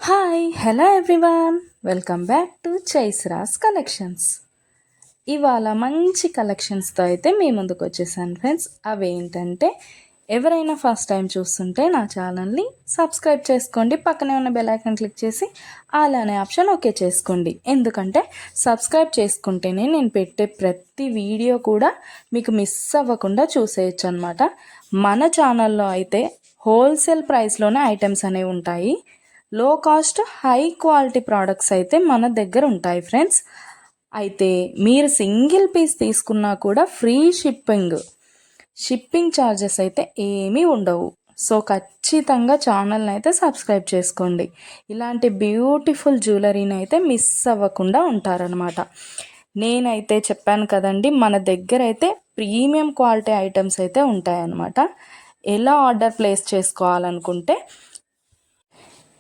Hi hello everyone, welcome back to చైస్రాస్ collections. ఇవాళ మంచి కలెక్షన్స్తో అయితే మీ ముందుకు వచ్చేసాను ఫ్రెండ్స్. అవేంటంటే ఎవరైనా ఫస్ట్ టైం చూస్తుంటే నా ఛానల్ని సబ్స్క్రైబ్ చేసుకోండి, పక్కనే ఉన్న బెల్ ఐకాన్ క్లిక్ చేసి ఆల్ అనే ఆప్షన్ ఓకే చేసుకోండి. ఎందుకంటే సబ్స్క్రైబ్ చేసుకుంటేనే నేను పెట్టే ప్రతి వీడియో కూడా మీకు మిస్ అవ్వకుండా చూసేయచ్చు అనమాట. మన ఛానల్లో అయితే హోల్సేల్ ప్రైస్లోనే ఐటమ్స్ అనేవి ఉంటాయి. లో కాస్ట్ హై క్వాలిటీ ప్రోడక్ట్స్ అయితే మన దగ్గర ఉంటాయి ఫ్రెండ్స్. అయితే మీరు సింగిల్ పీస్ తీసుకున్నా కూడా ఫ్రీ షిప్పింగ్ ఛార్జెస్ అయితే ఏమీ ఉండవు. సో ఖచ్చితంగా ఛానల్ని అయితే సబ్స్క్రైబ్ చేసుకోండి. ఇలాంటి బ్యూటిఫుల్ జ్యువెలరీని అయితే మిస్ అవ్వకుండా ఉంటారనమాట. నేనైతే చెప్పాను కదండి, మన దగ్గర అయితే ప్రీమియం క్వాలిటీ ఐటమ్స్ అయితే ఉంటాయన్నమాట. ఎలా ఆర్డర్ ప్లేస్ చేసుకోవాలనుకుంటే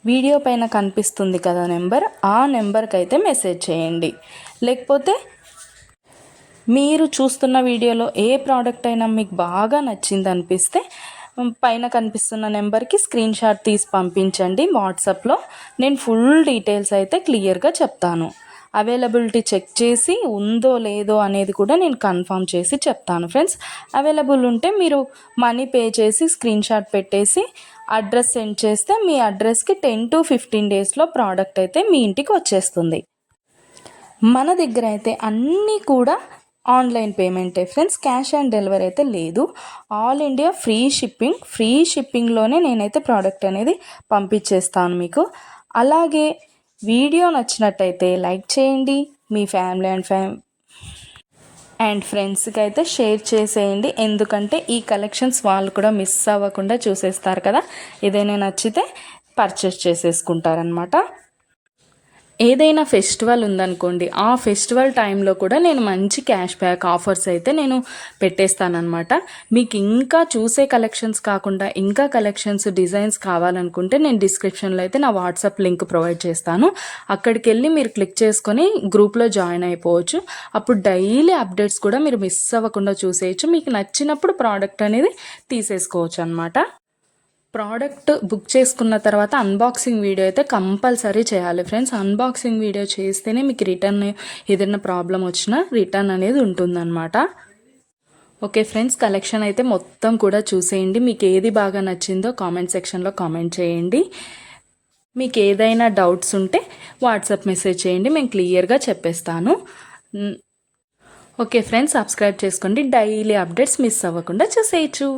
వీడియో పైన కనిపిస్తుంది కదా నెంబర్, ఆ నెంబర్కి అయితే మెసేజ్ చేయండి. లేకపోతే మీరు చూస్తున్న వీడియోలో ఏ ప్రోడక్ట్ అయినా మీకు బాగా నచ్చింది అనిపిస్తే పైన కనిపిస్తున్న నెంబర్కి స్క్రీన్ షాట్ తీసి పంపించండి వాట్సాప్లో. నేను ఫుల్ డీటెయిల్స్ అయితే క్లియర్గా చెప్తాను. అవైలబిలిటీ చెక్ చేసి ఉందో లేదో అనేది కూడా నేను కన్ఫర్మ్ చేసి చెప్తాను ఫ్రెండ్స్. అవైలబుల్ ఉంటే మీరు మనీ పే చేసి స్క్రీన్ షాట్ పెట్టేసి అడ్రస్ సెండ్ చేస్తే మీ అడ్రస్కి 10 to 15 డేస్లో ప్రోడక్ట్ అయితే మీ ఇంటికి వచ్చేస్తుంది. మన దగ్గర అయితే అన్నీ కూడా ఆన్లైన్ పేమెంటే ఫ్రెండ్స్, క్యాష్ ఆన్ డెలివరీ అయితే లేదు. ఆల్ ఇండియా ఫ్రీ షిప్పింగ్లోనే నేనైతే ప్రోడక్ట్ అనేది పంపించేస్తాను మీకు. అలాగే వీడియో నచ్చినట్టయితే లైక్ చేయండి, మీ ఫ్యామిలీ అండ్ ఫ్రెండ్స్కి అయితే షేర్ చేసేయండి. ఎందుకంటే ఈ కలెక్షన్స్ వాళ్ళు కూడా మిస్ అవ్వకుండా చూసేస్తారు కదా, ఏదైనా నచ్చితే పర్చేస్ చేసేసుకుంటారనమాట. ఏదైనా ఫెస్టివల్ ఉందనుకోండి, ఆ ఫెస్టివల్ టైంలో కూడా నేను మంచి క్యాష్ బ్యాక్ ఆఫర్స్ అయితే నేను పెట్టేస్తానమాట. మీకు ఇంకా చూసే కలెక్షన్స్ కాకుండా ఇంకా కలెక్షన్స్ డిజైన్స్ కావాలనుకుంటే నేను డిస్క్రిప్షన్లో అయితే నా వాట్సాప్ లింక్ ప్రొవైడ్ చేస్తాను. అక్కడికి వెళ్ళి మీరు క్లిక్ చేసుకొని గ్రూప్లో జాయిన్ అయిపోవచ్చు. అప్పుడు డైలీ అప్డేట్స్ కూడా మీరు మిస్ అవ్వకుండా చూసేయచ్చు. మీకు నచ్చినప్పుడు ప్రోడక్ట్ అనేది తీసేసుకోవచ్చు అనమాట. ప్రోడక్ట్ బుక్ చేసుకున్న తర్వాత అన్బాక్సింగ్ వీడియో అయితే కంపల్సరీ చేయాలి ఫ్రెండ్స్. అన్బాక్సింగ్ వీడియో చేస్తేనే మీకు రిటర్న్ ఏదైనా ప్రాబ్లం వచ్చినా రిటర్న్ అనేది ఉంటుందన్నమాట. ఓకే ఫ్రెండ్స్, కలెక్షన్ అయితే మొత్తం కూడా చూసేయండి. మీకు ఏది బాగా నచ్చిందో కామెంట్ సెక్షన్లో కామెంట్ చేయండి. మీకు ఏదైనా డౌట్స్ ఉంటే వాట్సాప్ మెసేజ్ చేయండి, మేము క్లియర్గా చెప్పేస్తాను. ఓకే ఫ్రెండ్స్, సబ్స్క్రైబ్ చేసుకోండి, డైలీ అప్డేట్స్ మిస్ అవ్వకుండా చూసేయచ్చు.